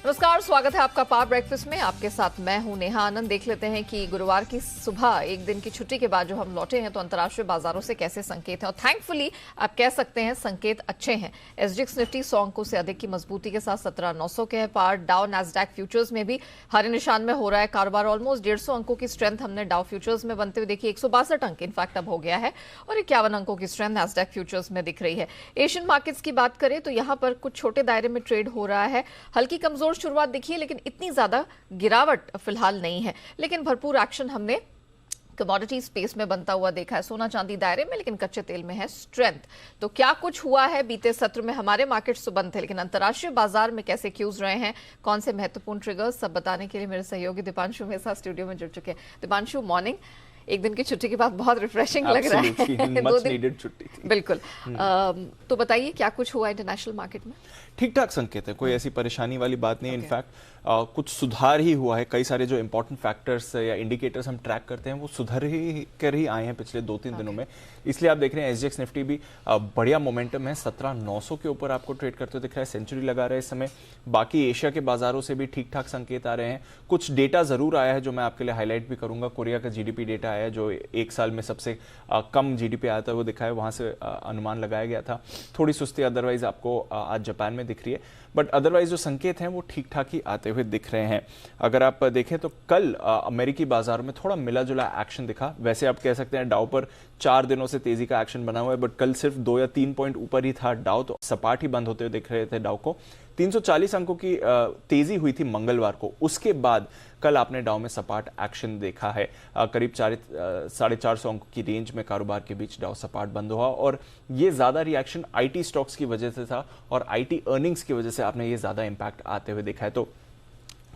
नमस्कार, स्वागत है आपका पावर ब्रेकफास्ट में। आपके साथ मैं हूं नेहा आनंद। देख लेते हैं कि गुरुवार की सुबह एक दिन की छुट्टी के बाद जो हम लौटे हैं तो अंतर्राष्ट्रीय बाजारों से कैसे संकेत हैं, और थैंकफुली आप कह सकते हैं संकेत अच्छे हैं। एसजीएक्स निफ्टी 100 अंकों से अधिक की मजबूती के साथ 17,900 के है पार। डाउ नैस्डैक फ्यूचर्स में भी हरे निशान में हो रहा है कारोबार। ऑलमोस्ट 150 अंकों की स्ट्रेंथ हमने डाउ फ्यूचर्स में बनते हुए देखी। 162 अंक इनफैक्ट अब हो गया है और 51 अंकों की स्ट्रेंथ नैस्डैक फ्यूचर्स में दिख रही है। एशियन मार्केट्स की बात करें तो यहाँ पर कुछ छोटे दायरे में ट्रेड हो रहा है। हल्की कमजोर शुरुआत दिखी है, लेकिन इतनी ज्यादा गिरावट फिलहाल नहीं है। लेकिन भरपूर एक्शन हमने कमोडिटी स्पेस में बनता हुआ देखा है। सोना चांदी दायरे में, लेकिन कच्चे तेल में है स्ट्रेंथ। तो क्या कुछ हुआ है बीते सत्र में? हमारे मार्केट्स तो बंद थे, लेकिन अंतर्राष्ट्रीय बाजार में कैसे क्यूज रहे हैं, कौन से महत्वपूर्ण ट्रिगर्स, सब बताने के लिए मेरे सहयोगी दीपांशु मेरे साथ स्टूडियो में जुड़ चुके हैं। दीपांशु, मॉर्निंग। एक दिन की छुट्टी के बाद बहुत रिफ्रेशिंग लग रहा है। 2 दिन छुट्टी थी। बिल्कुल। तो बताइए क्या कुछ हुआ इंटरनेशनल मार्केट में? ठीक ठाक संकेत है, कोई ऐसी परेशानी वाली बात नहीं है। इनफैक्ट कुछ सुधार ही हुआ है। कई सारे जो इंपॉर्टेंट फैक्टर्स या इंडिकेटर्स हम ट्रैक करते हैं वो सुधर ही कर ही आए हैं पिछले 2-3 दिनों में। इसलिए आप देख रहे हैं एसजीएक्स निफ्टी भी बढ़िया मोमेंटम है। 17,900 के ऊपर आपको ट्रेड करते हुए दिख रहा है, सेंचुरी लगा रहा है इस समय। बाकी एशिया के बाजारों से भी ठीक ठाक संकेत आ रहे हैं। कुछ डेटा जरूर आया है जो मैं आपके लिए हाईलाइट भी करूंगा। कोरिया का जीडीपी डेटा आया जो एक साल में सबसे कम जीडीपी आया था वो दिखा है, वहां से अनुमान लगाया गया था। थोड़ी सुस्ती अदरवाइज आपको आज जापान में दिख रही है, बट अदरवाइज जो संकेत हैं वो ठीक ठाक ही आते हुए दिख रहे हैं। अगर आप देखें तो कल अमेरिकी बाजार में थोड़ा मिला जुला एक्शन दिखा। वैसे आप कह सकते हैं डाउ पर 4 दिनों से तेजी का एक्शन बना हुआ है, बट कल सिर्फ 2 या 3 पॉइंट ऊपर ही था डाउ, तो सपाट ही बंद होते हुए दिख रहे थे डाउ को। 340 अंकों की तेजी हुई थी मंगलवार को। उसके बाद कल आपने डाउ में सपाट एक्शन देखा है। करीब 450 अंकों की रेंज में कारोबार के बीच डाउ सपाट बंद हुआ, और ये ज्यादा रिएक्शन आईटी स्टॉक्स की वजह से था और आईटी अर्निंग्स की वजह से आपने ये ज्यादा इंपैक्ट आते हुए देखा है। तो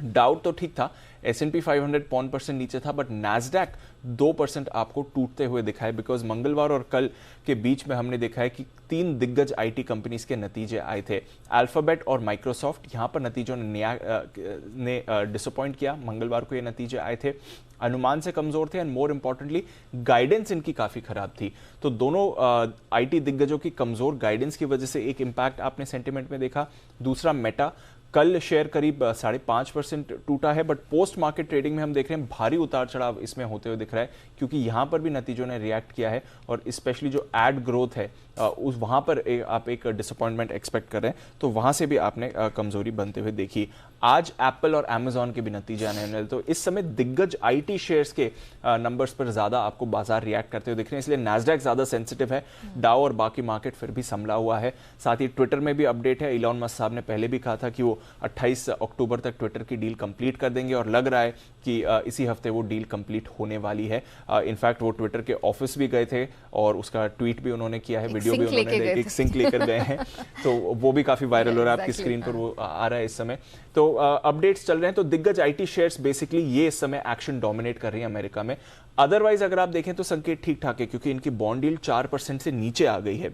डाउट तो ठीक था, S&P 500 0.5% नीचे था, बट नैस्डैक 2% आपको टूटते हुए दिखा है। बिकॉज मंगलवार और कल के बीच में हमने देखा है कि 3 दिग्गज आईटी कंपनीज के नतीजे आए थे। अल्फाबेट और माइक्रोसॉफ्ट, यहां पर नतीजों ने डिसअपॉइंट किया। मंगलवार को ये नतीजे आए थे, अनुमान से कमजोर थे, एंड मोर इंपॉर्टेंटली गाइडेंस इनकी काफी खराब थी। तो दोनों आईटी दिग्गजों की कमजोर गाइडेंस की वजह से एक इंपैक्ट आपने सेंटिमेंट में देखा। दूसरा, मेटा कल शेयर करीब 5.5% टूटा है, बट पोस्ट मार्केट ट्रेडिंग में हम देख रहे हैं भारी उतार चढ़ाव इसमें होते हुए दिख रहा है, क्योंकि यहां पर भी नतीजों ने रिएक्ट किया है, और स्पेशली जो एड ग्रोथ है उस वहां पर आप एक डिसअपॉइंटमेंट एक्सपेक्ट कर रहे हैं, तो वहां से भी आपने कमजोरी बनते हुए देखी। आज एप्पल और अमेजॉन के भी नतीजे आने वाले, तो इस समय दिग्गज आईटी शेयर्स के नंबर्स पर ज्यादा आपको बाजार रिएक्ट करते हुए दिख रहे हैं, इसलिए नैस्डैक ज्यादा सेंसिटिव है। डाउ और बाकी मार्केट फिर भी संभला हुआ है। साथ ही ट्विटर में भी अपडेट है। इलॉन मस्क साहब ने पहले भी कहा था कि वो 28 अक्टूबर तक ट्विटर की डील कंप्लीट कर देंगे, और लग रहा है कि इसी हफ्ते वो डील कंप्लीट होने वाली है। इनफैक्ट वो ट्विटर के ऑफिस भी गए थे और उसका ट्वीट भी उन्होंने किया है, वीडियो भी उन्होंने एक सिंक लेकर गए हैं, तो वो भी काफी वायरल हो रहा है। आपकी स्क्रीन पर वो आ रहा है इस समय। तो अपडेट्स चल रहे हैं। तो दिग्गज आईटी शेयर्स बेसिकली ये इस समय एक्शन डोमिनेट कर रही है अमेरिका में। अदरवाइज अगर आप देखें तो संकेत ठीक ठाक है, क्योंकि इनकी बॉन्ड यील्ड 4% से नीचे आ गई है,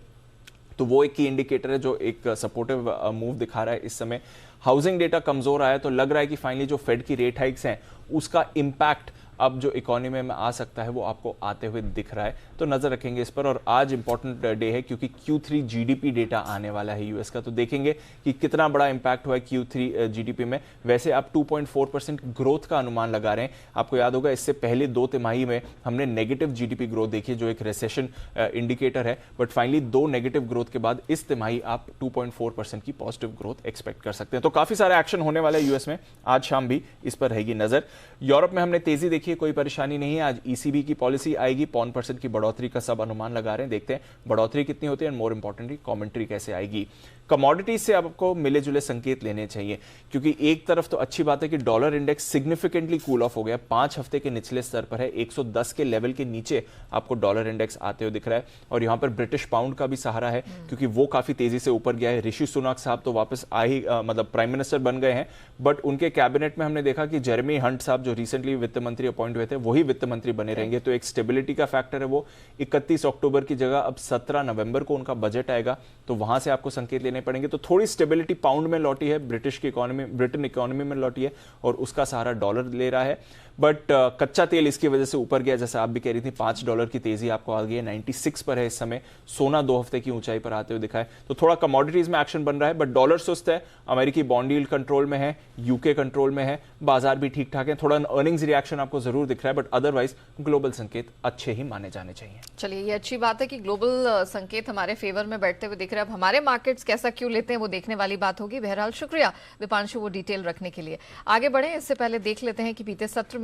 तो वो एक की इंडिकेटर है जो एक सपोर्टिव मूव दिखा रहा है इस समय। हाउसिंग डेटा कमजोर आया, तो लग रहा है कि फाइनली जो फेड की रेट हाइक्स हैं उसका इंपैक्ट अब जो इकोनॉमी में आ सकता है वो आपको आते हुए दिख रहा है, तो नजर रखेंगे इस पर। और आज इंपॉर्टेंट डे है, क्योंकि Q3 जीडीपी डेटा आने वाला है यूएस का, तो देखेंगे कि कितना बड़ा इंपैक्ट हुआ है Q3 जीडीपी में। वैसे आप 2.4% ग्रोथ का अनुमान लगा रहे हैं। आपको याद होगा इससे पहले 2 तिमाही में हमने नेगेटिव जीडीपी ग्रोथ देखी है, जो एक रिसेशन इंडिकेटर है, बट फाइनली 2 नेगेटिव ग्रोथ के बाद इस तिमाही आप 2.4% की पॉजिटिव ग्रोथ एक्सपेक्ट कर सकते हैं। तो काफी सारा एक्शन होने वाला है यूएस में, आज शाम भी इस पर रहेगी नजर। यूरोप में हमने तेजी देखी, कोई परेशानी नहीं है। आज ईसीबी की पॉलिसी आएगी, 0.5% की बढ़ोतरी का सब अनुमान लगा रहे हैं। देखते हैं बढ़ोतरी कितनी होती है, एंड मोर इंपॉर्टेंटली कमेंट्री कैसे आएगी। कमोडिटीज से आपको मिले जुले संकेत लेने चाहिए, क्योंकि एक तरफ तो अच्छी बात है कि dollar index significantly cool off हो गया, 5 हफ्ते के निचले स्तर पर है, 110 के लेवल के नीचे आपको डॉलर इंडेक्स आते हुए दिख रहा है। और यहां पर ब्रिटिश पाउंड का भी सहारा है, क्योंकि वो काफी तेजी से ऊपर गया है। ऋषि सुनाक साहब तो वापस मतलब प्राइम मिनिस्टर बन गए हैं, बट उनके कैबिनेट में हमने देखा कि जेरेमी हंट साहब जो रिसेंटली वित्त मंत्री अपॉइंट हुए थे वही वित्त मंत्री बने रहेंगे, तो एक स्टेबिलिटी का फैक्टर है वो। 31 अक्टूबर की जगह अब 17 नवंबर को उनका बजट आएगा, तो वहां से आपको संकेत लेने पड़ेंगे। तो थोड़ी स्टेबिलिटी पाउंड में लौटी है, ब्रिटेन इकोनॉमी में लौटी है, और उसका सहारा डॉलर ले रहा है। बट कच्चा तेल इसकी वजह से ऊपर गया, जैसे आप भी कह रही थी, $5 की तेजी आपको आ गई है, 96 पर है इस समय। सोना 2 हफ्ते की ऊंचाई पर आते हुए दिखा है, तो थोड़ा कमोडिटीज में एक्शन बन रहा है, बट डॉलर सुस्त है। अमेरिकी बॉन्ड यील्ड कंट्रोल में है, यूके कंट्रोल में है, बाजार भी ठीक ठाक है। थोड़ा अर्निंग्स रिएक्शन आपको जरूर दिख रहा है, बट अदरवाइज ग्लोबल संकेत अच्छे ही माने जाने चाहिए। चलिए, ये अच्छी बात है कि ग्लोबल संकेत हमारे फेवर में बैठते हुए दिख रहे हैं। अब हमारे मार्केट्स कैसा क्यों लेते हैं वो देखने वाली बात होगी। बहरहाल शुक्रिया दीपांशु वो डिटेल रखने के लिए। आगे बढ़े, इससे पहले देख लेते हैं कि बीते सत्र में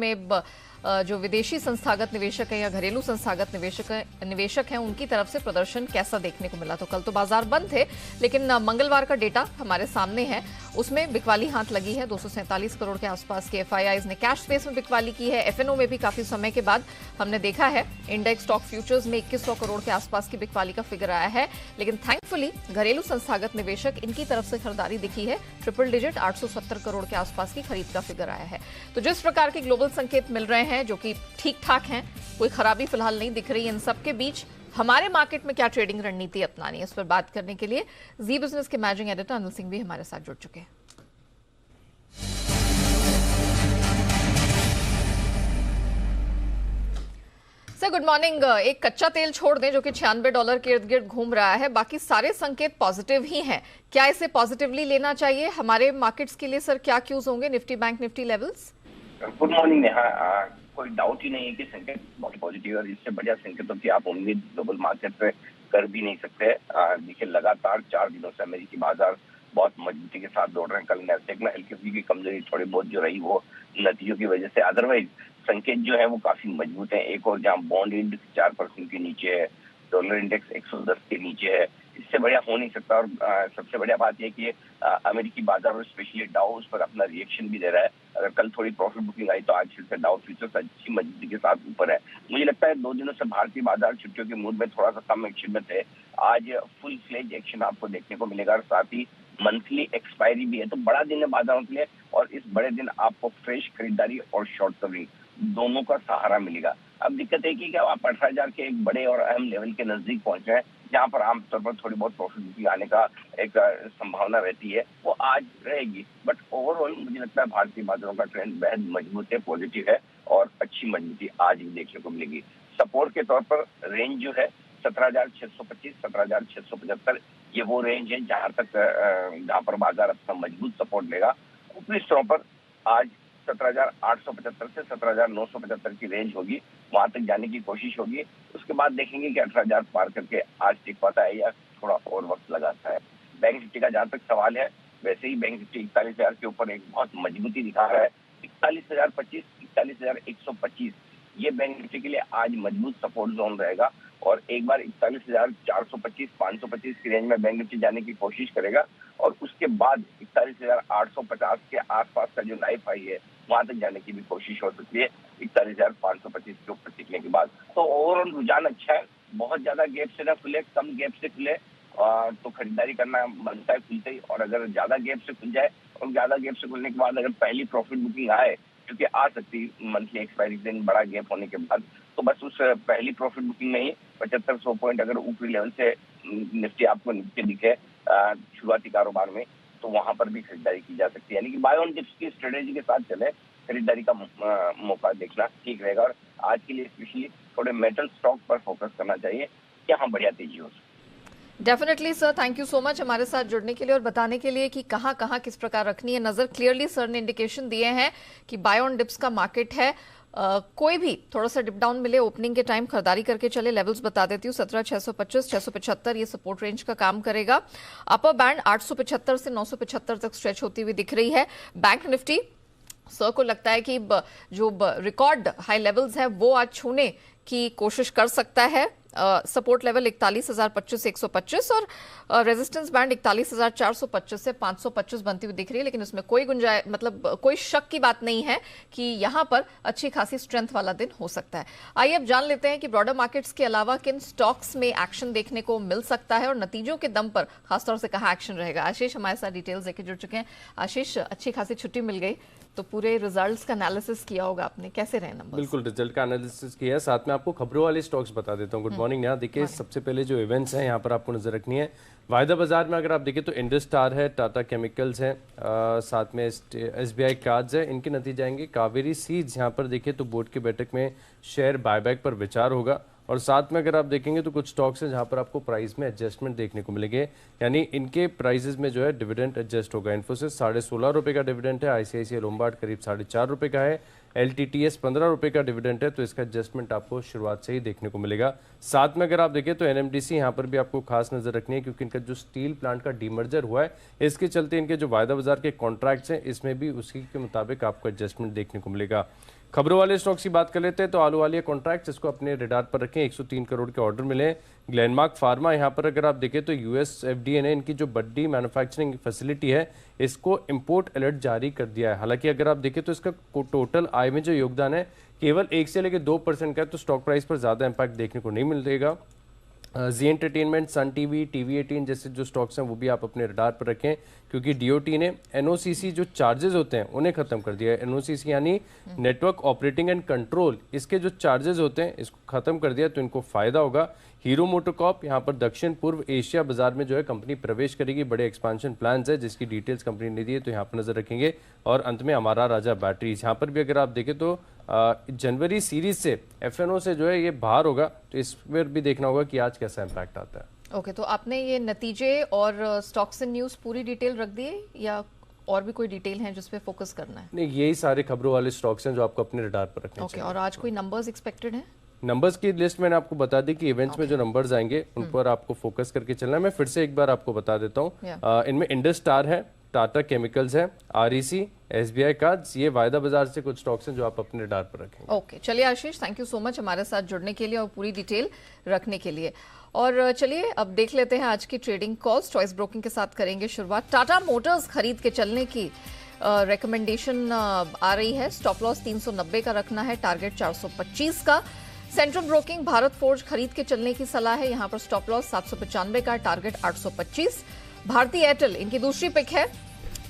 जो विदेशी संस्थागत निवेशक हैं या घरेलू संस्थागत निवेशक हैं उनकी तरफ से प्रदर्शन कैसा देखने को मिला। तो कल तो बाजार बंद थे, लेकिन मंगलवार का डेटा हमारे सामने है, उसमें बिकवाली हाथ लगी है। 247 करोड़ के आसपास के एफआईआईज ने कैश स्पेस में बिकवाली की है। एफएनओ में भी काफी समय के बाद हमने देखा है। इंडेक्स स्टॉक फ्यूचर्स में 2100 करोड़ के आसपास की बिकवाली का फिगर आया है, लेकिन थैंकफुली घरेलू संस्थागत निवेशक इनकी तरफ से खरीदारी दिखी है। ट्रिपल डिजिट 870 करोड़ के आसपास की खरीद का फिगर आया है। तो जिस प्रकार के ग्लोबल संकेत मिल रहे हैं जो कि ठीक ठाक हैं, कोई खराबी फिलहाल नहीं दिख रही, इन सबके बीच हमारे मार्केट में क्या ट्रेडिंग रणनीति अपनानी है, इस पर बात करने के लिए जी बिजनेस के मैनेजिंग एडिटर अनिल सिंह भी हमारे साथ जुड़ चुके हैं। Sir good morning. एक कच्चा तेल छोड़ दें जो कि $96 के इर्द गिर्द घूम रहा है, बाकी सारे संकेत पॉजिटिव ही हैं। क्या इसे पॉजिटिवली लेना चाहिए हमारे मार्केट्स के लिए? सर क्या क्यूज होंगे Nifty bank Nifty levels? Good morning Neha. कोई डाउट ही नहीं है कि संकेत बहुत पॉजिटिव है, और इससे बढ़िया संकेतों की आप उम्मीद ग्लोबल मार्केट पे कर भी नहीं सकते। देखिए, लगातार 4 दिनों से अमेरिकी बाजार बहुत मजबूती के साथ दौड़ रहे हैं। कल नैस्डैक में हल्की फुल्की कमजोरी थोड़ी बहुत जो रही वो नतीजों की वजह से, अदरवाइज संकेत जो है वो काफी मजबूत है। एक और जहाँ बॉन्ड इंडेक्स 4% के नीचे है, डॉलर इंडेक्स 110 के नीचे है, इससे बढ़िया हो नहीं सकता। और सबसे बढ़िया बात यह कि अमेरिकी बाजार और स्पेशली डाउ उस पर अपना रिएक्शन भी दे रहा है। अगर कल थोड़ी प्रॉफिट बुकिंग आई तो आज फिर से डाउ फ्यूचर्स अच्छी मजबूती के साथ ऊपर है। मुझे लगता है 2 दिनों से भारतीय बाजार छुट्टियों के मूड में थोड़ा सा कम एक्शन में थे। आज फुल फ्लेज एक्शन आपको देखने को मिलेगा, और साथ ही मंथली एक्सपायरी भी है, तो बड़ा दिन है बाजारों के लिए। और इस बड़े दिन आपको फ्रेश खरीदारी और शॉर्ट कवरिंग दोनों का सहारा मिलेगा। अब दिक्कत है कि आप 18,000 के एक बड़े और अहम लेवल के नजदीक पहुंचे हैं, जहां पर आमतौर पर थोड़ी बहुत प्रॉफिट बुकिंग आने का एक संभावना रहती है, वो आज रहेगी। बट ओवरऑल मुझे लगता है भारतीय बाजारों का ट्रेंड बेहद मजबूत है, पॉजिटिव है, और अच्छी मजबूती आज भी देखने को मिलेगी। सपोर्ट के तौर पर रेंज जो है 17,625 17,675, ये वो रेंज है जहां पर बाजार अपना मजबूत सपोर्ट लेगा। ऊपरी स्तरों पर आज 17,875 से 17,975 की रेंज होगी, वहां तक जाने की कोशिश होगी। उसके बाद देखेंगे कि 18,000 पार करके आज टिक पाता है या थोड़ा और वक्त लगाता है। बैंक निफ्टी का जहां तक सवाल है, वैसे ही बैंक निफ्टी 41,000 के ऊपर एक बहुत मजबूती दिखा रहा है। 41,025 41,125 ये बैंक निफ्टी के लिए आज मजबूत सपोर्ट जोन रहेगा, और एक बार 41,425 525 की रेंज में बैंक निफ्टी जाने की कोशिश करेगा, और उसके बाद 41,850 के आसपास का जो लाइफ हाई है वहां तक जाने की भी कोशिश हो सकती है 41,525 के ऊपर टिकने के बाद। तो ओवरऑल रुझान अच्छा है, बहुत ज्यादा गैप से ना खुले, कम गैप से खुले तो खरीदारी करना बनता है खुलते ही। और अगर ज्यादा गैप से खुल जाए, और ज्यादा गैप से खुलने के बाद अगर पहली प्रॉफिट बुकिंग आए, क्योंकि आ सकती मंथली एक्सपायरी दिन बड़ा गैप होने के बाद, तो बस उस पहली प्रॉफिट बुकिंग में ही 7500 पॉइंट अगर ऊपरी लेवल से निफ्टी आपको नीचे दिखे शुरुआती कारोबार में, तो वहां पर भी खरीदारी की जा सकती है। यानी कि बाय ऑन डिप्स की स्ट्रेटेजी के साथ चले, खरीदारी का मौका देखना ठीक रहेगा। और आज के लिए स्पेशली थोड़े मेटल स्टॉक पर फोकस करना चाहिए, यहाँ बढ़िया तेजी हो सकती है। Definitely sir, thank you so much हमारे साथ जुड़ने के लिए और बताने के लिए कि कहां कहां किस प्रकार रखनी है नजर। क्लियरली सर ने इंडिकेशन दिए हैं कि बाय ऑन डिप्स का मार्केट है। कोई भी थोड़ा सा डिप डाउन मिले ओपनिंग के टाइम खरीदारी करके चले। लेवल्स बता देती हूँ, 17,625 675 ये सपोर्ट रेंज का काम करेगा। अपर बैंड 875 से 975 तक स्ट्रेच होती हुई दिख रही है। बैंक निफ्टी सर को लगता है कि जो रिकॉर्ड हाई लेवल्स हैं वो आज छूने की कोशिश कर सकता है। सपोर्ट लेवल 41,025 से 125 और रेजिस्टेंस बैंड 41,425 से 525 बनती हुई दिख रही है, लेकिन उसमें कोई गुंजाइश मतलब कोई शक की बात नहीं है कि यहां पर अच्छी खासी स्ट्रेंथ वाला दिन हो सकता है। आइए अब जान लेते हैं कि ब्रॉडर मार्केट्स के अलावा किन स्टॉक्स में एक्शन देखने को मिल सकता है और नतीजों के दम पर खासतौर से कहाँ एक्शन रहेगा। आशीष हमारे साथ डिटेल्स देके जुड़ चुके हैं। आशीष, अच्छी खासी छुट्टी मिल गई तो पूरे रिजल्ट्स का एनालिसिस किया होगा आपने, कैसे रहे नंबर्स? बिल्कुल, रिजल्ट का एनालिसिस किया है, साथ में आपको खबरों वाले स्टॉक्स बता देता हूँ। Good morning. यहाँ देखिए, सबसे पहले जो इवेंट्स हैं यहाँ पर आपको नजर रखनी है। वायदा बाजार में अगर आप देखें तो इंडस स्टार है, टाटा केमिकल्स है, साथ में SBI कार्ड्स है, इनके नतीजे आएंगे। कावेरी सीड्स यहाँ पर देखें तो बोर्ड की बैठक में शेयर बायबैक पर विचार होगा, और साथ में अगर आप देखेंगे तो कुछ स्टॉक्स हैं जहां पर आपको प्राइस में एडजस्टमेंट देखने को मिलेंगे, यानी इनके प्राइसेस में जो है डिविडेंड एडजस्ट होगा। इन्फोसिस 16.5 रुपये का डिविडेंड है, ICICI लोम्बार्ड करीब 4.5 रुपये का है, LTTS 15 रुपये का डिविडेंड है, तो इसका एडजस्टमेंट आपको शुरुआत से ही देखने को मिलेगा। साथ में अगर आप देखें तो NMDC यहाँ पर भी आपको खास नजर रखनी है, क्योंकि इनका जो स्टील प्लांट का डीमर्जर हुआ है, इसके चलते इनके जो वायदा बाजार के कॉन्ट्रैक्ट्स हैं इसमें भी उसी के मुताबिक आपको एडजस्टमेंट देखने को मिलेगा। खबरों वाले स्टॉक्स की बात कर लेते हैं तो आलू वाली कॉन्ट्रैक्ट इसको अपने रेडार पर रखें। 103 करोड़ के ऑर्डर मिले। ग्लेनमार्क फार्मा यहाँ पर अगर आप देखें तो US FDA ने इनकी जो बड़ी मैन्युफैक्चरिंग फैसिलिटी है इसको इंपोर्ट अलर्ट जारी कर दिया है। हालांकि अगर आप देखें तो इसका टोटल आय में जो योगदान है केवल 1 से लेकर 2% का है, तो स्टॉक प्राइस पर ज़्यादा इम्पैक्ट देखने को नहीं मिलेगा। जी एंटरटेनमेंट, सन टीवी, TV18 जैसे जो स्टॉक्स हैं वो भी आप अपने रडार पर रखें, क्योंकि DOT ने NOCC जो चार्जेस होते हैं उन्हें खत्म कर दिया है। NOCC यानी नेटवर्क ऑपरेटिंग एंड कंट्रोल, इसके जो चार्जेस होते हैं इसको खत्म कर दिया, तो इनको फायदा होगा। हीरो मोटोकॉर्प यहाँ पर दक्षिण पूर्व एशिया बाजार में जो है कंपनी प्रवेश करेगी, बड़े एक्सपांशन प्लान्स है जिसकी डिटेल्स कंपनी ने दी है, तो यहाँ पर नजर रखेंगे। और अंत में हमारा राजा बैटरीज, यहाँ पर भी अगर आप देखें तो जनवरी सीरीज से FNO से जो है ये बाहर होगा, तो इस पर भी देखना होगा कि आज कैसा इम्पैक्ट आता है। ओके, तो आपने ये नतीजे और स्टॉक्स एंड न्यूज पूरी डिटेल रख दी है या और भी कोई डिटेल है जिस पे फोकस करना है? नहीं, यही सारे खबरों वाले स्टॉक्स हैं जो आपको अपने रडार पर रखने चाहिए। और आज कोई नंबर्स एक्सपेक्टेड है? नंबर्स की लिस्ट मैंने आपको बता दी कि इवेंट्स में जो नंबर्स आएंगे उन पर आपको फोकस करके चलना है। मैं फिर से एक बार आपको बता देता हूँ। इनमें इंडस स्टार है, टाटा केमिकल्स है, REC, SBI कार्ड्स, ये वायदा बाजार से कुछ स्टॉक्स हैं जो आप अपने रडार पर रखेंगे। ओके, चलिए आशीष, थैंक यू सो मच हमारे साथ जुड़ने के लिए और पूरी डिटेल रखने के लिए। और चलिए अब देख लेते हैं आज की ट्रेडिंग कॉल्स। चॉइस ब्रोकिंग के साथ करेंगे शुरुआत। टाटा मोटर्स खरीद के चलने की रिकमेंडेशन आ रही है। स्टॉप लॉस 390 का रखना है, टारगेट 425 का। सेंट्रल ब्रोकिंग भारत फोर्ज खरीद के चलने की सलाह है, यहाँ पर स्टॉप लॉस 795 का, टारगेट 825। भारती एयरटेल इनकी दूसरी पिक है,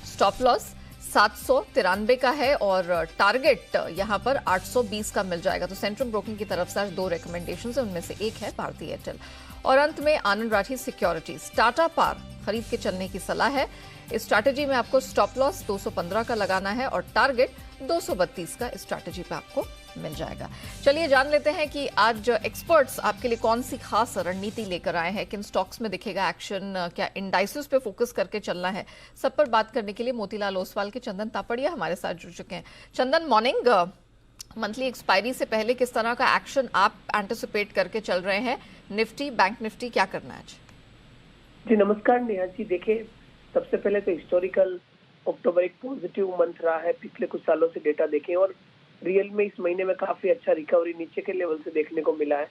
स्टॉप लॉस 793 का है और टारगेट यहां पर 820 का मिल जाएगा। तो सेंट्रल ब्रोकिंग की तरफ से आज 2 रिकमेंडेशंस है, उनमें से एक है भारती एयरटेल। और अंत में आनंद राठी सिक्योरिटीज, टाटा पार खरीद के चलने की सलाह है। इस स्ट्रैटेजी में आपको स्टॉप लॉस 215 का लगाना है और टारगेट 232 का इस स्ट्रैटेजी पे आपको मिल जाएगा। चलिए जान लेते हैं कि आज एक्सपर्ट्स आपके लिए कौन सी खास रणनीति लेकर आए हैं, किन स्टॉक्स में दिखेगा एक्शन, क्या इंडाइसेस पे फोकस करके चलना है। सब पर बात करने के लिए मोतीलाल ओसवाल के चंदन तापड़िया हमारे साथ जुड़ चुके हैं। चंदन, मॉर्निंग। मंथली एक्सपायरी से पहले किस तरह का एक्शन आप एंटिसिपेट करके चल रहे हैं? निफ्टी, बैंक निफ्टी, क्या करना है आज? जी नमस्कार नेहा जी। देखिए, सबसे पहले तो हिस्टोरिकल अक्टूबर एक पॉजिटिव मंथ रहा है। पिछले कुछ सालों से डेटा देखें और रियल में इस महीने में काफी अच्छा रिकवरी नीचे के लेवल से देखने को मिला है।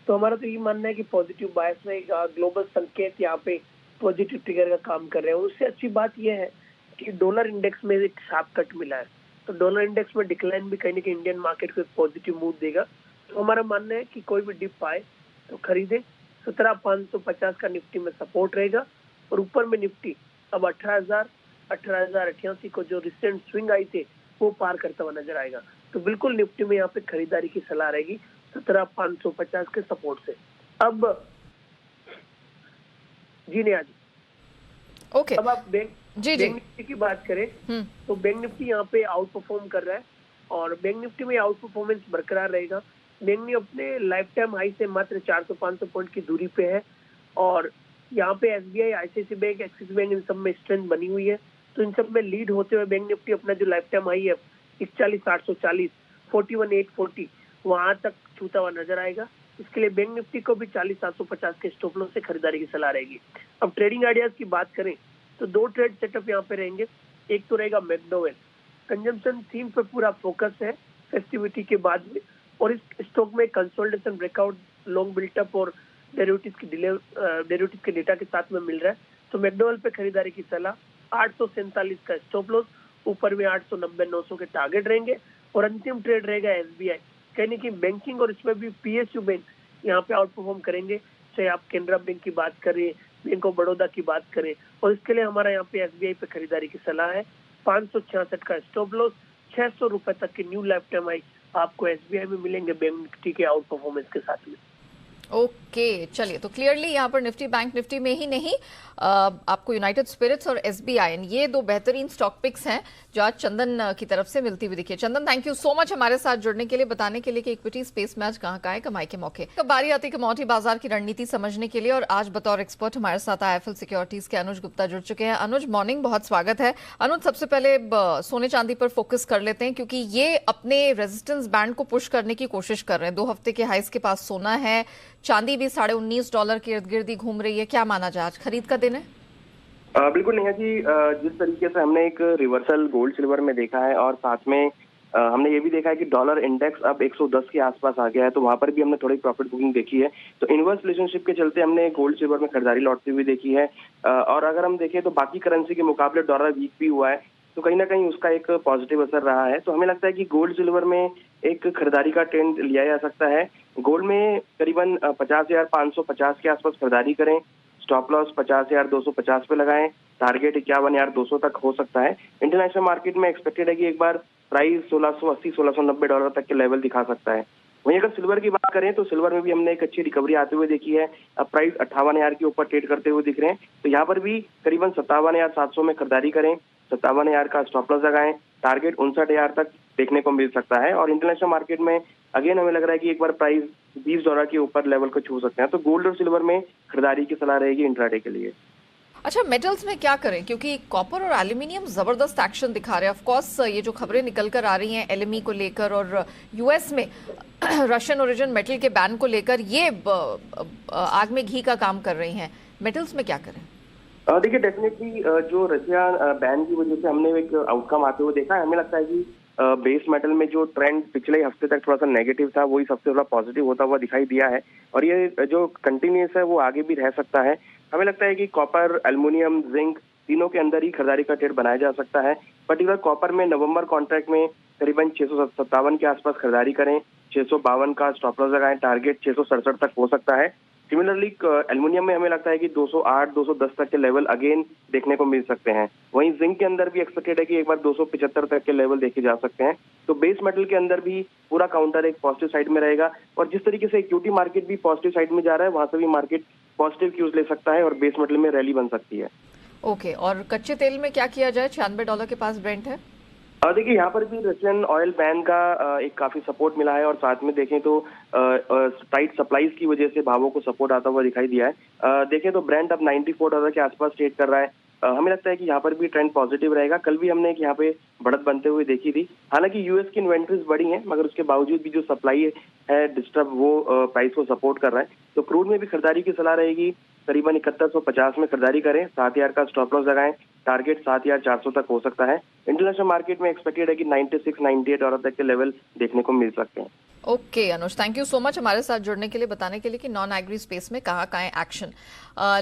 तो हमारा तो ये मानना है कि पॉजिटिव बायस रहेगा। ग्लोबल संकेत यहाँ पे पॉजिटिव ट्रिगर का काम कर रहे हैं। उससे अच्छी बात यह है कि डॉलर इंडेक्स में एक शार्प कट मिला है, तो डॉलर इंडेक्स में डिक्लाइन भी कहीं ना कहीं इंडियन मार्केट को एक पॉजिटिव मूव देगा। तो हमारा मानना है कि कोई भी डिप आए तो खरीदे। 17,550 का निफ्टी में सपोर्ट रहेगा और ऊपर में निफ्टी अब 18,88 को जो रिसेंट स्विंग आई थे वो पार करता हुआ नजर आएगा। तो बिल्कुल निफ्टी में यहाँ पे खरीदारी की सलाह रहेगी 17,550 के सपोर्ट से। अब जी नहीं, आज ओके, अब आप बैंक निफ्टी की बात करें तो बैंक निफ्टी यहाँ पे आउट परफॉर्म कर रहा है और बैंक निफ्टी में आउट परफॉर्मेंस बरकरार रहेगा। बैंक निफ्टी अपने लाइफ टाइम हाई से मात्र 400-500 पॉइंट की दूरी पे है और यहाँ पे SBI, ICICI bank, Axis bank, इन सब में स्ट्रेंथ बनी हुई है। तो इन सब में लीड होते हुए बैंक निफ्टी अपना जो लाइफ टाइम हाई है 41,840, 41,840 वहां तक छूता हुआ नजर आएगा। इसके लिए बैंक निफ्टी को भी 40,750 के स्टॉप लॉस से खरीदारी की सलाह रहेगी। अब ट्रेडिंग आइडियाज की बात करें तो 2 ट्रेड सेटअप यहाँ पे रहेंगे। एक तो रहेगा मैकडोवेल, कंजम्पशन थीम पे पूरा फोकस है फेस्टिविटी के बाद में, और इस स्टॉक में कंसोलिडेशन ब्रेकआउट लॉन्ग बिल्टअप और डेरिवेटिव के डेटा के साथ में मिल रहा है। तो मैकडॉवेल पे खरीदारी की सलाह। 847 का स्टॉप लॉस, ऊपर में 890-900 के टारगेट रहेंगे और अंतिम ट्रेड रहेगा एसबीआई। कहने की बैंकिंग और इसमें भी पीएसयू बैंक यहाँ पे आउट परफॉर्म करेंगे, चाहे आप केनरा बैंक की बात करें, बैंक ऑफ बड़ौदा की बात करें। और इसके लिए हमारा यहाँ पे एसबीआई पे खरीदारी की सलाह है। 566 का स्टॉप लॉस, 600 रुपए तक की न्यू लाइफ टाइम आई आपको एसबीआई में मिलेंगे बैंक निफ्टी के आउट परफॉर्मेंस के साथ में। ओके, चलिए, तो क्लियरली यहाँ पर निफ्टी बैंक निफ्टी में ही नहीं, आपको यूनाइटेड स्पिरिट्स और एसबीआई ये दो बेहतरीन स्टॉक पिक्स हैं जो आज चंदन की तरफ से मिलती हुई दिखी है। चंदन, थैंक यू सो मच हमारे साथ जुड़ने के लिए, बताने के लिए कि इक्विटी स्पेस में आज कहाँ है कमाई के मौके। कब बारी आती कमोडिटी बाजार की रणनीति समझने के लिए, और आज बतौर एक्सपर्ट हमारे साथ आईएफएल सिक्योरिटीज के अनुज गुप्ता जुड़ चुके हैं। अनुज, मॉर्निंग, बहुत स्वागत है। अनुज, सबसे पहले सोने चांदी पर फोकस कर लेते हैं, क्योंकि ये अपने रेजिस्टेंस बैंड को पुश करने की कोशिश कर रहे हैं। 2 हफ्ते के हाइस के पास सोना है, चांदी भी $19.5 के इर्द गिर्द ही घूम रही है। क्या माना जाए, आज खरीद का दिन है? बिल्कुल नेहा जी, जिस तरीके से हमने एक रिवर्सल गोल्ड सिल्वर में देखा है और साथ में हमने ये भी देखा है कि डॉलर इंडेक्स अब 110 के आसपास आ गया है, तो वहां पर भी हमने थोड़ी प्रॉफिट बुकिंग देखी है। तो इनवर्स रिलेशनशिप के चलते हमने गोल्ड सिल्वर में खरीदारी लौटती हुई देखी है। और अगर हम देखें तो बाकी करेंसी के मुकाबले डॉलर वीक भी हुआ है, तो कहीं ना कहीं उसका एक पॉजिटिव असर रहा है। तो हमें लगता है कि गोल्ड सिल्वर में एक खरीदारी का ट्रेंड लिया जा सकता है। गोल्ड में करीबन 50,550 के आसपास खरीदारी करें, स्टॉप लॉस 50,250 पे लगाएं, टारगेट 51,200 तक हो सकता है। इंटरनेशनल मार्केट में एक्सपेक्टेड है कि एक बार प्राइस $1680-1690 तक के लेवल दिखा सकता है। वहीं अगर सिल्वर की बात करें तो सिल्वर में भी हमने एक अच्छी रिकवरी आते हुए देखी है। अब प्राइस 58,000 के ऊपर ट्रेड करते हुए दिख रहे हैं, तो यहाँ पर भी करीबन 57,700 में खरीदारी करें, 57,000 का स्टॉप लॉस लगाएं, टारगेट 59,000 तक देखने को मिल सकता है। और इंटरनेशनल मार्केट में अगेन हमें लग रहा है कि एक बार प्राइस $20 के ऊपर लेवल को छू सकते हैं। तो गोल्ड और सिल्वर में खरीदारी की सलाह रहेगी इंट्राडे के लिए। अच्छा, मेटल्स में क्या करें, क्योंकि कॉपर और एल्यूमिनियम जबरदस्त एक्शन दिखा रहे हैं। ऑफ कोर्स ये जो खबरें निकल कर आ रही हैं एलएमई को लेकर और यूएस में रशियन ओरिजिन मेटल के बैन को लेकर, ये आग में घी का काम कर रही हैं। मेटल्स में क्या करें? देखिए, डेफिनेटली जो रशिया बैन की वजह से हमने एक आउटकम आते हुए देखा है। हमें लगता है कि बेस मेटल में जो ट्रेंड पिछले हफ्ते तक थोड़ा सा नेगेटिव था, वही सबसे थोड़ा पॉजिटिव होता हुआ दिखाई दिया है और ये जो कंटिन्यूस है वो आगे भी रह सकता है। हमें लगता है कि कॉपर, एल्युमिनियम, जिंक तीनों के अंदर ही खरीदारी का ट्रेड बनाया जा सकता है। पर्टिकुलर कॉपर में नवंबर कॉन्ट्रैक्ट में करीबन 657 के आसपास खरीदारी करें, 652 का स्टॉप लॉस लगाएं, टारगेट 667 तक हो सकता है। सिमिलरली एल्युमिनियम में हमें लगता है कि 208, 210 तक के लेवल अगेन देखने को मिल सकते हैं। वहीं जिंक के अंदर भी एक्सपेक्टेड है कि एक बार 275 तक के लेवल देखे जा सकते हैं। तो बेस मेटल के अंदर भी पूरा काउंटर एक पॉजिटिव साइड में रहेगा और जिस तरीके से इक्विटी मार्केट भी पॉजिटिव साइड में जा रहा है, वहां से भी मार्केट पॉजिटिव क्यूज ले सकता है और बेस मेटल में रैली बन सकती है। ओके, और कच्चे तेल में क्या किया जाए? $96 के पास ब्रेंट है। देखिए, यहाँ पर भी रशियन ऑयल बैन का एक काफी सपोर्ट मिला है और साथ में देखें तो टाइट सप्लाईज की वजह से भावों को सपोर्ट आता हुआ दिखाई दिया है। देखें तो ब्रेंट अब $94 के आसपास ट्रेड कर रहा है। हमें लगता है कि यहाँ पर भी ट्रेंड पॉजिटिव रहेगा। कल भी हमने यहाँ पे बढ़त बनते हुए देखी थी। हालांकि यूएस की इन्वेंट्रीज बढ़ी हैं, मगर उसके बावजूद भी जो सप्लाई है डिस्टर्ब, वो प्राइस को सपोर्ट कर रहा है। तो क्रूड में भी खरीदारी की सलाह रहेगी, करीबन 7150 में खरीदारी करें, 7000 का स्टॉप लॉस लगाएं, टारगेट 7400 तक हो सकता है। इंटरनेशनल मार्केट में एक्सपेक्टेड है कि $96-98 तक के लेवल देखने को मिल सकते हैं। Okay Anuj, thank you so much हमारे साथ जुड़ने के लिए, बताने के लिए कि नॉन एग्री स्पेस में कहाँ है एक्शन।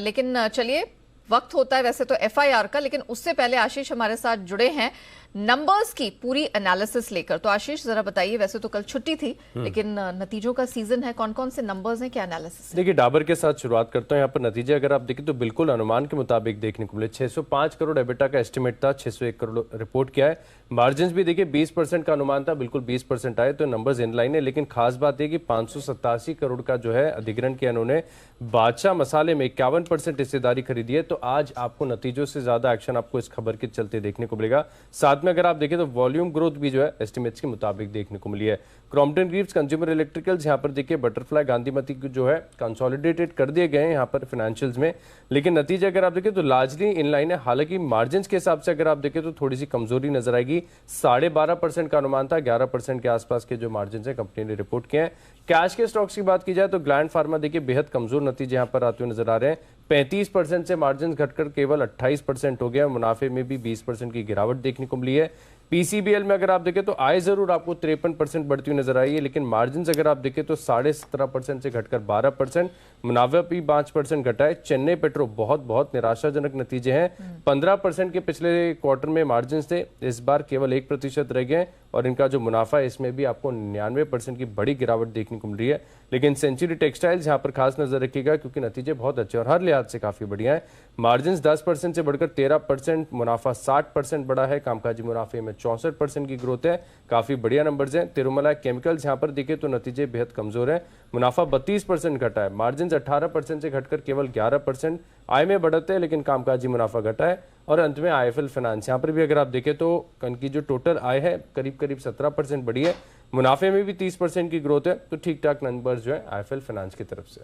लेकिन चलिए, वक्त होता है वैसे तो एफआईआर का, लेकिन उससे पहले आशीष हमारे साथ जुड़े हैं नंबर्स की पूरी एनालिसिस लेकर। तो आशीष, जरा बताइए, वैसे तो कल छुट्टी थी लेकिन नतीजों का सीजन है, कौन कौन से नंबर्स हैं, क्या एनालिसिस? देखिए, डाबर के साथ शुरुआत करता हूं। यहाँ पर नतीजे अगर आप देखें तो बिल्कुल अनुमान के मुताबिक देखने को मिले। 605 करोड़ एबिटा का एस्टिमेट था, 601 करोड़ रिपोर्ट किया है। मार्जिन भी देखिए 20% का अनुमान था, बिल्कुल 20% आए, तो नंबर्स इन लाइन है। लेकिन खास बात है कि 587 करोड़ का जो है अधिग्रहण किया इन्होंने। बादशाह मसाले में 51% हिस्सेदारी खरीदी है। तो आज आपको नतीजों से ज्यादा एक्शन आपको इस खबर के चलते देखने को मिलेगा। साथ में अगर आप देखें तो वॉल्यूम ग्रोथ भी जो है एस्टिमेट्स के मुताबिक देखने को मिली है। क्रॉम्पटन ग्रीव्स, कंज्यूमर इलेक्ट्रिकल्स, यहाँ पर देखिए बटरफ्लाई, गांधीमती जो है कंसोलिडेटेड कर दिए गए हैं यहाँ पर फाइनेंशियल्स में। लेकिन नतीजे अगर आप देखें तो लार्जली इन लाइन है। हालांकि मार्जिन के हिसाब से अगर आप देखें तो थोड़ी सी कमजोरी नजर आएगी। 12.5% का अनुमान था, 11% के आसपास के जो मार्जिन है कंपनी ने रिपोर्ट किए हैं। कैश के स्टॉक्स की बात की जाए तो ग्लैंड फार्मा देखिए बेहद कमजोर नतीजे यहाँ पर आते हुए नजर आ रहे हैं। 35% से मार्जिन घटकर केवल 28% हो गया। मुनाफे में भी 20% की गिरावट देखने को मिली है। पीसीबीएल में अगर आप देखें तो आय जरूर आपको 53% बढ़ती हुई नजर आई है, लेकिन मार्जिन अगर आप देखें तो 17.5% से घटकर 12%, मुनाफा भी 5% घटा है। चेन्नई पेट्रो बहुत बहुत निराशाजनक नतीजे हैं। 15% के पिछले क्वार्टर में मार्जिन थे, इस बार केवल 1% रह गए और इनका जो मुनाफा है इसमें भी आपको 99% की बड़ी गिरावट देखने को मिल रही है। लेकिन सेंचुरी टेक्सटाइल्स यहाँ पर खास नजर रखिएगा क्योंकि नतीजे बहुत अच्छे और हर लिहाज से काफी बढ़िया है। मार्जिन 10% से बढ़कर 13%, मुनाफा 60% बढ़ा है, कामकाजी मुनाफे में 64% की ग्रोथ है, काफी बढ़िया नंबर्स हैं। तिरुमला केमिकल्स यहाँ पर देखे तो नतीजे बेहद कमजोर है, मुनाफा 32% घटा है, मार्जिन 18% से घटकर केवल 11%, आय में बढ़त है लेकिन कामकाजी मुनाफा घटा है। और अंत में आईएफएल फाइनेंस, यहाँ पर भी अगर आप देखें तो इनकी जो टोटल आय है करीब करीब 17% बढ़ी है, मुनाफे में भी 30% की ग्रोथ है, तो ठीक ठाक नंबर्स जो है आईएफएल फाइनेंस की तरफ से।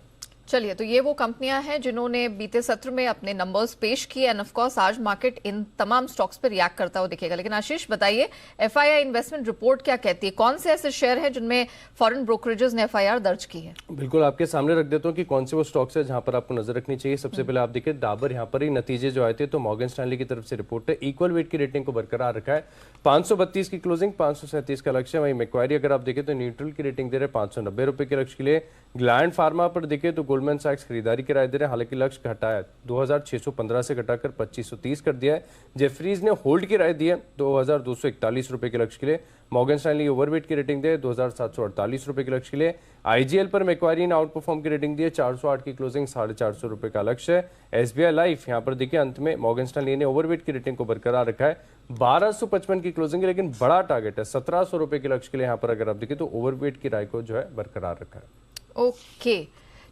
चलिए, तो ये वो कंपनियां हैं जिन्होंने बीते सत्र में अपने नंबर्स पेश किए एंड ऑफ कोर्स आज मार्केट इन तमाम स्टॉक्स पर रिएक्ट करता हुआ दिखेगा। लेकिन आशीष बताइए, एफआईआई इन्वेस्टमेंट रिपोर्ट क्या कहती है? कौन से ऐसे शेयर हैं जिनमें फॉरेन ब्रोकरेजेस ने एफआईआर दर्ज की है? बिल्कुल आपके सामने रख देता हूँ कि कौन से वो स्टॉक्स है जहां पर आपको नजर रखनी चाहिए। सबसे पहले आप देखिए डाबर, यहाँ पर ही नतीजे जो आए थे तो मॉर्गन स्टैनली की तरफ से रिपोर्ट है, इक्वल वेट की रेटिंग को बरकरार रखा है, 532 की क्लोजिंग, 537 का लक्ष्य है। वहीं मैक्वायरी अगर आप देखें तो न्यूट्रल की रेटिंग दे रहे हैं 590 रुपए के लक्ष्य के लिए। ग्लैंड फार्मा पर देखें तो गोल्डमैन सैक्स खरीदारी की राय दे रहे हैं, हालांकि लक्ष्य घटाया 2615 से घटाकर 2530 कर दिया है। जेफरीज ने होल्ड की राय दी है 2241 रुपए के लक्ष्य के लिए। मॉर्गन स्टैनली ओवरवेट की रेटिंग दे 2748 रुपए के लक्ष्य के लिए। आईजीएल पर मैक्वायरी ने आउट परफॉर्म की रेटिंग दी है 408 की क्लोजिंग, 450 रुपए का लक्ष्य है। एसबीआई लाइफ यहाँ पर देखिए अंत में मॉर्गन स्टैनली ने ओवरवेट की रेटिंग को बरकरार रखा है, 1255 की क्लोजिंग है, लेकिन बड़ा टारगेट है 1700 रुपए के लक्ष्य के लिए। यहाँ पर अगर आप देखिए तो ओवरवेट की राय को जो है बरकरार रखा है। ओके,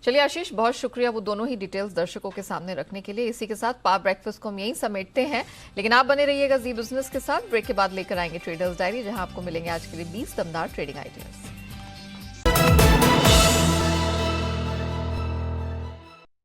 चलिए आशीष, बहुत शुक्रिया वो दोनों ही डिटेल्स दर्शकों के सामने रखने के लिए। इसी के साथ पावर ब्रेकफास्ट को हम यहीं समेटते हैं, लेकिन आप बने रहिएगा जी बिजनेस के साथ। ब्रेक के बाद लेकर आएंगे ट्रेडर्स डायरी, जहां आपको मिलेंगे आज के लिए 20 दमदार ट्रेडिंग आइडियाज।